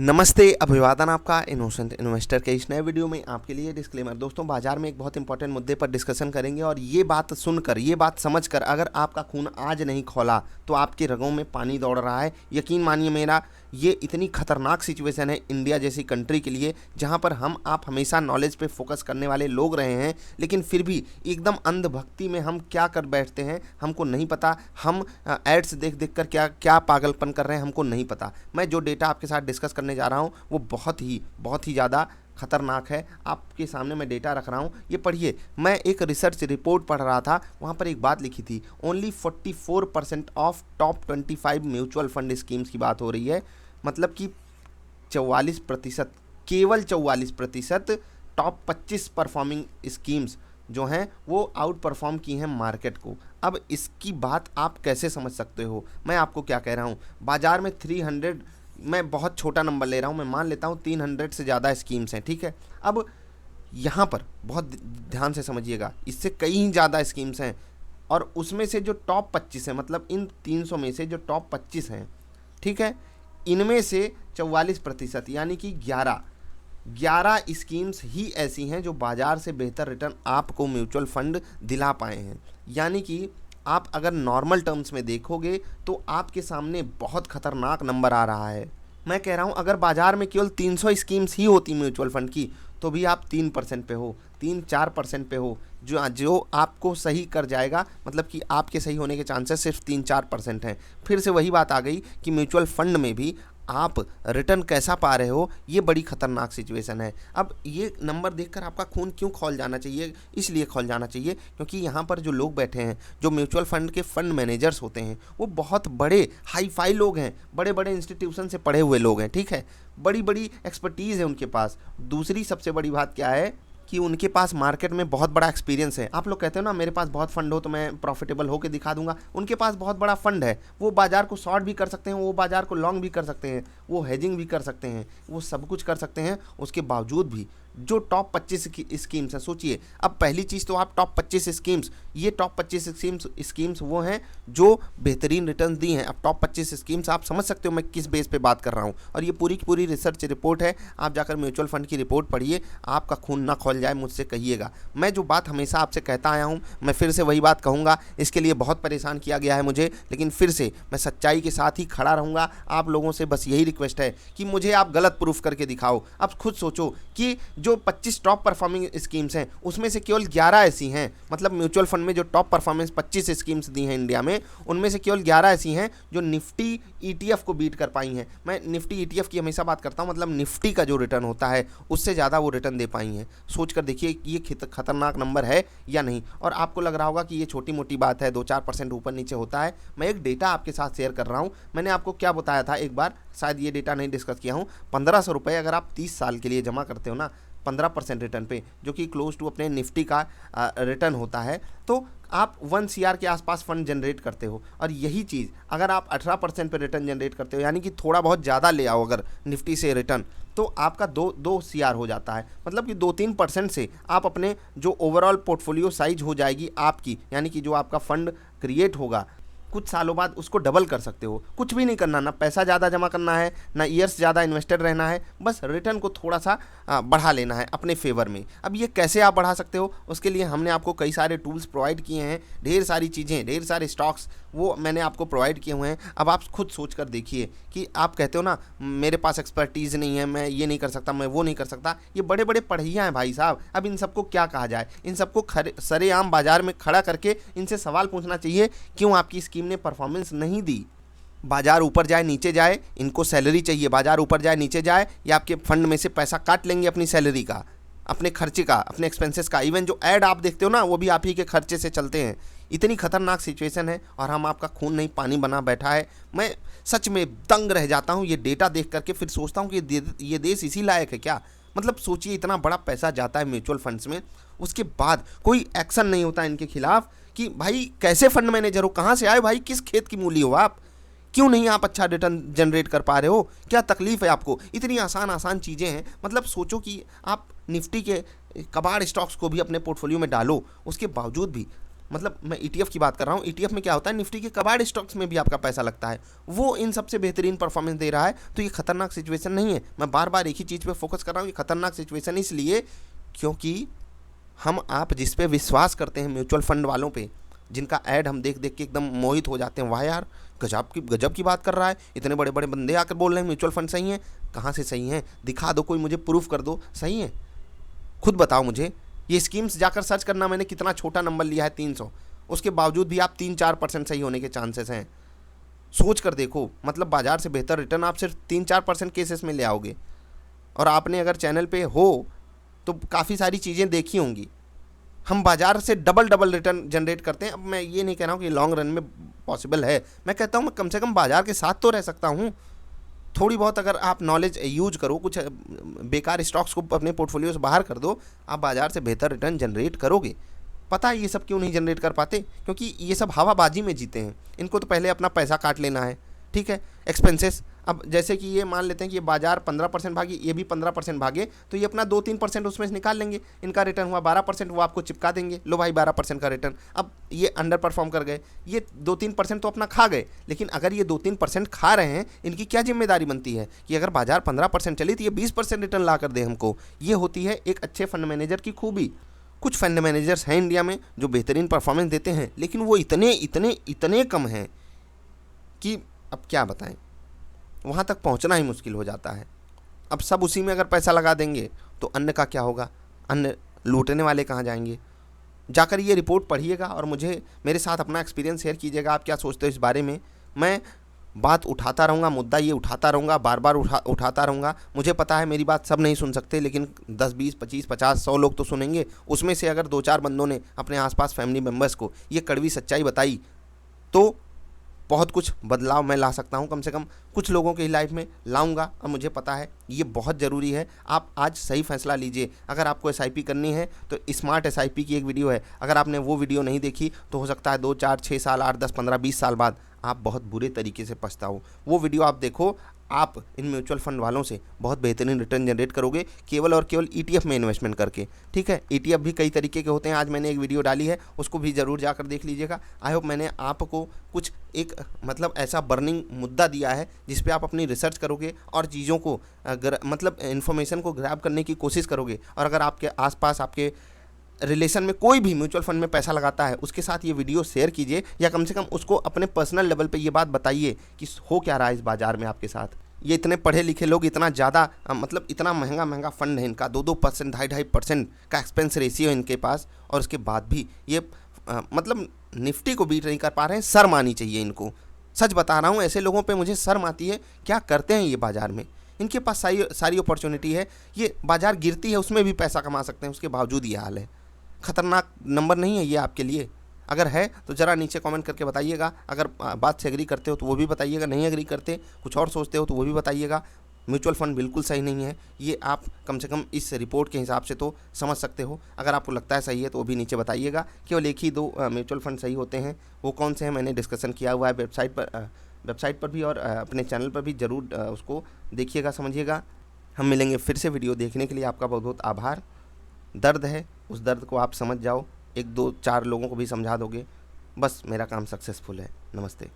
नमस्ते, अभिवादन आपका इनोसेंट इन्वेस्टर के इस नए वीडियो में आपके लिए डिस्क्लेमर। दोस्तों, बाजार में एक बहुत इंपॉर्टेंट मुद्दे पर डिस्कशन करेंगे और ये बात सुनकर, ये बात समझकर अगर आपका खून आज नहीं खौला तो आपके रगों में पानी दौड़ रहा है। यकीन मानिए मेरा, ये इतनी खतरनाक सिचुएशन है इंडिया जैसी कंट्री के लिए, जहाँ पर हम आप हमेशा नॉलेज पे फोकस करने वाले लोग रहे हैं, लेकिन फिर भी एकदम अंधभक्ति में हम क्या कर बैठते हैं हमको नहीं पता। हम एड्स देख देख कर क्या क्या पागलपन कर रहे हैं हमको नहीं पता। मैं जो डेटा आपके साथ डिस्कस करने जा रहा हूँ वो बहुत ही ज़्यादा खतरनाक है। आपके सामने मैं डेटा रख रहा हूँ, ये पढ़िए। मैं एक रिसर्च रिपोर्ट पढ़ रहा था, वहाँ पर एक बात लिखी थी, only 44% of top 25 mutual fund schemes की बात हो रही है। मतलब कि 44%, केवल 44% टॉप 25 परफॉर्मिंग स्कीम्स जो हैं वो आउट परफॉर्म की हैं मार्केट को। अब इसकी बात आप कैसे समझ सकते हो? मैं आपको क्या कह रहा हूँ, बाज़ार में 300, मैं बहुत छोटा नंबर ले रहा हूँ, मैं मान लेता हूँ 300 से ज़्यादा स्कीम्स हैं, ठीक है। अब यहाँ पर बहुत ध्यान से समझिएगा, इससे कई ज़्यादा स्कीम्स हैं और उसमें से जो टॉप 25 हैं, मतलब इन 300 में से जो टॉप 25 हैं, ठीक है, इनमें से 44% यानी कि 11 स्कीम्स ही ऐसी हैं जो बाज़ार से बेहतर रिटर्न आपको म्यूचुअल फंड दिला पाए हैं। यानी कि आप अगर नॉर्मल टर्म्स में देखोगे तो आपके सामने बहुत खतरनाक नंबर आ रहा है। मैं कह रहा हूँ अगर बाज़ार में केवल 300 स्कीम्स ही होती म्यूचुअल फंड की तो भी आप 3% पे हो, 3-4% पे हो, जो आपको सही कर जाएगा। मतलब कि आपके सही होने के चांसेस सिर्फ 3-4% हैं। फिर से वही बात आ गई कि म्यूचुअल फंड में भी आप रिटर्न कैसा पा रहे हो, ये बड़ी खतरनाक सिचुएशन है। अब ये नंबर देखकर आपका खून क्यों खौल जाना चाहिए? इसलिए खौल जाना चाहिए क्योंकि यहाँ पर जो लोग बैठे हैं, जो म्यूचुअल फंड के फंड मैनेजर्स होते हैं, वो बहुत बड़े हाई फाई लोग हैं, बड़े बड़े इंस्टीट्यूशन से पढ़े हुए लोग हैं, ठीक है, बड़ी बड़ी एक्सपर्टीज़ है उनके पास। दूसरी सबसे बड़ी बात क्या है कि उनके पास मार्केट में बहुत बड़ा एक्सपीरियंस है। आप लोग कहते हो ना मेरे पास बहुत फंड हो तो मैं प्रॉफिटेबल होकर दिखा दूंगा, उनके पास बहुत बड़ा फंड है। वो बाजार को शॉर्ट भी कर सकते हैं, वो बाजार को लॉन्ग भी कर सकते हैं, वो हेजिंग भी कर सकते हैं, वो सब कुछ कर सकते हैं। उसके बावजूद भी जो टॉप 25 की स्कीम्स हैं, सोचिए। अब पहली चीज़ तो आप टॉप 25 स्कीम्स, ये टॉप 25 स्कीम्स वो हैं जो बेहतरीन रिटर्न दी हैं। अब टॉप 25 स्कीम्स आप समझ सकते हो मैं किस बेस पे बात कर रहा हूँ, और ये पूरी की पूरी रिसर्च रिपोर्ट है। आप जाकर म्यूचुअल फंड की रिपोर्ट पढ़िए, आपका खून ना खौल जाए मुझसे कहिएगा। मैं जो बात हमेशा आपसे कहता आया हूँ, मैं फिर से वही बात कहूँगा। इसके लिए बहुत परेशान किया गया है मुझे, लेकिन फिर से मैं सच्चाई के साथ ही खड़ा रहूँगा। आप लोगों से बस यही रिक्वेस्ट है कि मुझे आप गलत प्रूफ करके दिखाओ। अब खुद सोचो कि जो 25 टॉप परफॉर्मिंग स्कीम्स हैं उसमें से केवल 11 ऐसी हैं, मतलब म्यूचुअल फंड में जो टॉप परफॉर्मेंस 25 स्कीम्स दी हैं इंडिया में, उनमें से केवल 11 ऐसी हैं जो निफ्टी ईटीएफ को बीट कर पाई हैं। मैं निफ्टी ईटीएफ की हमेशा बात करता हूं, मतलब निफ्टी का जो रिटर्न होता है उससे ज़्यादा वो रिटर्न दे पाई हैं। सोच कर देखिए कि ये खतरनाक नंबर है या नहीं। और आपको लग रहा होगा कि ये छोटी मोटी बात है, 2-4% ऊपर नीचे होता है। मैं एक डेटा आपके साथ शेयर कर रहा हूँ। मैंने आपको क्या बताया था एक बार, शायद ये डेटा नहीं डिस्कस किया हूँ। 1500 रुपये अगर आप 30 साल के लिए जमा करते हो ना, 15% रिटर्न पे, जो कि क्लोज टू अपने निफ्टी का रिटर्न होता है, तो आप 1 CR के आसपास फंड जनरेट करते हो। और यही चीज़ अगर आप 18% पे रिटर्न जनरेट करते हो, यानी कि थोड़ा बहुत ज़्यादा ले आओ अगर निफ्टी से रिटर्न, तो आपका 2 CR हो जाता है। मतलब कि 2-3% से आप अपने जो ओवरऑल पोर्टफोलियो साइज हो जाएगी आपकी, यानी कि जो आपका फंड क्रिएट होगा कुछ सालों बाद उसको डबल कर सकते हो। कुछ भी नहीं करना, ना पैसा ज़्यादा जमा करना है, ना ईयर्स ज़्यादा इन्वेस्टेड रहना है, बस रिटर्न को थोड़ा सा बढ़ा लेना है अपने फेवर में। अब ये कैसे आप बढ़ा सकते हो, उसके लिए हमने आपको कई सारे टूल्स प्रोवाइड किए हैं, ढेर सारी चीज़ें, ढेर सारे स्टॉक्स वो मैंने आपको प्रोवाइड किए हुए हैं। अब आप खुद सोच कर देखिए कि आप कहते हो ना मेरे पास एक्सपर्टीज़ नहीं है, मैं ये नहीं कर सकता, मैं वो नहीं कर सकता। ये बड़े बड़े पढ़िया हैं भाई साहब। अब इन सबको क्या कहा जाए, इन सबको सरेआम बाजार में खड़ा करके इनसे सवाल पूछना चाहिए, क्यों आपकी स्कीम ने परफॉर्मेंस नहीं दी? बाजार ऊपर जाए नीचे जाए, इनको सैलरी चाहिए। बाजार ऊपर जाए नीचे जाए, या आपके फंड में से पैसा काट लेंगे अपनी सैलरी का, अपने खर्चे का, अपने एक्सपेंसेस का। इवन जो ऐड आप देखते हो ना वो भी आप ही के खर्चे से चलते हैं। इतनी खतरनाक सिचुएशन है और हम आपका खून नहीं पानी बना बैठा है। मैं सच में दंग रह जाता हूँ ये डेटा देख करके, फिर सोचता हूँ कि ये देश इसी लायक है क्या? मतलब सोचिए, इतना बड़ा पैसा जाता है म्यूचुअल फंड्स में, उसके बाद कोई एक्शन नहीं होता इनके खिलाफ कि भाई कैसे फंड मैनेजर हो, कहाँ से आए भाई, किस खेत की मूली हो आप, क्यों नहीं आप अच्छा रिटर्न जनरेट कर पा रहे हो, क्या तकलीफ है आपको? इतनी आसान चीज़ें हैं। मतलब सोचो कि आप निफ्टी के कबाड़ स्टॉक्स को भी अपने पोर्टफोलियो में डालो, उसके बावजूद भी मतलब मैं ETF की बात कर रहा हूँ। ETF में क्या होता है, निफ्टी के कबाड़ स्टॉक्स में भी आपका पैसा लगता है, वो इन सबसे बेहतरीन परफॉर्मेंस दे रहा है, तो ये खतरनाक सिचुएशन नहीं है। मैं बार बार एक ही चीज़ पे फोकस कर रहा हूँ, ये खतरनाक सिचुएशन इसलिए क्योंकि हम आप जिस पे विश्वास करते हैं, म्यूचुअल फंड वालों पे, जिनका ऐड हम देख देख के एकदम मोहित हो जाते हैं, वाह यार गजब की बात कर रहा है, इतने बड़े बड़े बंदे आकर बोल रहे हैं म्यूचुअल फंड सही है। कहाँ से सही है, दिखा दो, कोई मुझे प्रूफ कर दो सही है, खुद बताओ मुझे। ये स्कीम्स जाकर सर्च करना, मैंने कितना छोटा नंबर लिया है 300, उसके बावजूद भी आप 3-4% सही होने के चांसेस हैं। सोच कर देखो, मतलब बाजार से बेहतर रिटर्न आप सिर्फ 3-4% केसेस में ले आओगे। और आपने अगर चैनल पे हो तो काफ़ी सारी चीज़ें देखी होंगी, हम बाजार से डबल रिटर्न जनरेट करते हैं। अब मैं ये नहीं कह रहा हूँ कि लॉन्ग रन में पॉसिबल है, मैं कहता हूँ मैं कम से कम बाजार के साथ तो रह सकता हूँ। थोड़ी बहुत अगर आप नॉलेज यूज करो, कुछ बेकार स्टॉक्स को अपने पोर्टफोलियो से बाहर कर दो, आप बाजार से बेहतर रिटर्न जनरेट करोगे। पता है ये सब क्यों नहीं जनरेट कर पाते, क्योंकि ये सब हवाबाजी में जीते हैं। इनको तो पहले अपना पैसा काट लेना है, ठीक है, एक्सपेंसेस। अब जैसे कि ये मान लेते हैं कि ये बाजार 15% भागी, ये भी 15% भागे, तो ये अपना 2-3% उसमें से निकाल लेंगे। इनका रिटर्न हुआ 12%, वो आपको चिपका देंगे, लो भाई 12% का रिटर्न। अब ये अंडर परफॉर्म कर गए, ये 2-3% तो अपना खा गए, लेकिन अगर ये 2-3% खा रहे हैं, इनकी क्या जिम्मेदारी बनती है कि अगर बाजार 15% चली तो ये 20% रिटर्न ला कर दे हमको। ये होती है एक अच्छे फंड मैनेजर की खूबी। कुछ फंड मैनेजर्स हैं इंडिया में जो बेहतरीन परफॉर्मेंस देते हैं, लेकिन वो इतने कम हैं कि अब क्या बताएं, वहाँ तक पहुँचना ही मुश्किल हो जाता है। अब सब उसी में अगर पैसा लगा देंगे तो अन्य का क्या होगा, अन्य लूटने वाले कहाँ जाएंगे। जाकर ये रिपोर्ट पढ़िएगा और मुझे मेरे साथ अपना एक्सपीरियंस शेयर कीजिएगा, आप क्या सोचते हो इस बारे में। मैं बात उठाता रहूँगा, मुद्दा ये उठाता रहूँगा, बार बार उठाता रहूँगा। मुझे पता है मेरी बात सब नहीं सुन सकते, लेकिन 10, 20, 25, 50, 100 लोग तो सुनेंगे। उसमें से अगर 2-4 बंदों ने अपने आसपास फैमिली मेम्बर्स को ये कड़वी सच्चाई बताई तो बहुत कुछ बदलाव मैं ला सकता हूं, कम से कम कुछ लोगों की लाइफ में लाऊंगा। और मुझे पता है ये बहुत ज़रूरी है। आप आज सही फैसला लीजिए। अगर आपको एसआईपी करनी है तो स्मार्ट एसआईपी की एक वीडियो है, अगर आपने वो वीडियो नहीं देखी तो हो सकता है 2, 4, 6 साल, 8, 10, 15, 20 साल बाद आप बहुत बुरे तरीके से पछताओ। वो वीडियो आप देखो, आप इन म्यूचुअल फंड वालों से बहुत बेहतरीन रिटर्न जनरेट करोगे केवल और केवल ETF में इन्वेस्टमेंट करके, ठीक है। ETF भी कई तरीके के होते हैं, आज मैंने एक वीडियो डाली है, उसको भी ज़रूर जाकर देख लीजिएगा। आई होप मैंने आपको कुछ एक मतलब ऐसा बर्निंग मुद्दा दिया है जिस पे आप अपनी रिसर्च करोगे और चीज़ों को मतलब इन्फॉर्मेशन को ग्रैब करने की कोशिश करोगे। और अगर आपके आसपास, आपके रिलेशन में कोई भी म्यूचुअल फंड में पैसा लगाता है, उसके साथ ये वीडियो शेयर कीजिए, या कम से कम उसको अपने पर्सनल लेवल पे ये बात बताइए कि हो क्या रहा है इस बाज़ार में आपके साथ। ये इतने पढ़े लिखे लोग, इतना ज़्यादा मतलब इतना महंगा फंड है इनका, 2-2%, 2.5% का एक्सपेंस रेशियो है इनके पास, और उसके बाद भी ये मतलब निफ्टी को बीट नहीं कर पा रहे हैं। शर्म आनी चाहिए इनको, सच बता रहा हूँ। ऐसे लोगों पे मुझे शर्म आती है, क्या करते हैं ये बाज़ार में। इनके पास सारी अपॉर्चुनिटी है, ये बाज़ार गिरती है उसमें भी पैसा कमा सकते हैं, उसके बावजूद ये हाल है। खतरनाक नंबर नहीं है ये आपके लिए? अगर है तो ज़रा नीचे कमेंट करके बताइएगा। अगर बात से एग्री करते हो तो वो भी बताइएगा, नहीं एग्री करते, कुछ और सोचते हो तो वो भी बताइएगा। म्यूचुअल फंड बिल्कुल सही नहीं है, ये आप कम से कम इस रिपोर्ट के हिसाब से तो समझ सकते हो। अगर आपको लगता है सही है तो वो भी नीचे बताइएगा। केवल 1 ही 2 म्यूचुअल फंड सही होते हैं, वो कौन से हैं मैंने डिस्कशन किया हुआ है वेबसाइट पर भी, और अपने चैनल पर भी। ज़रूर उसको देखिएगा, समझिएगा। हम मिलेंगे फिर से। वीडियो देखने के लिए आपका बहुत बहुत आभार। दर्द है, उस दर्द को आप समझ जाओ, 1, 2, 4 लोगों को भी समझा दोगे, बस मेरा काम सक्सेसफुल है। नमस्ते।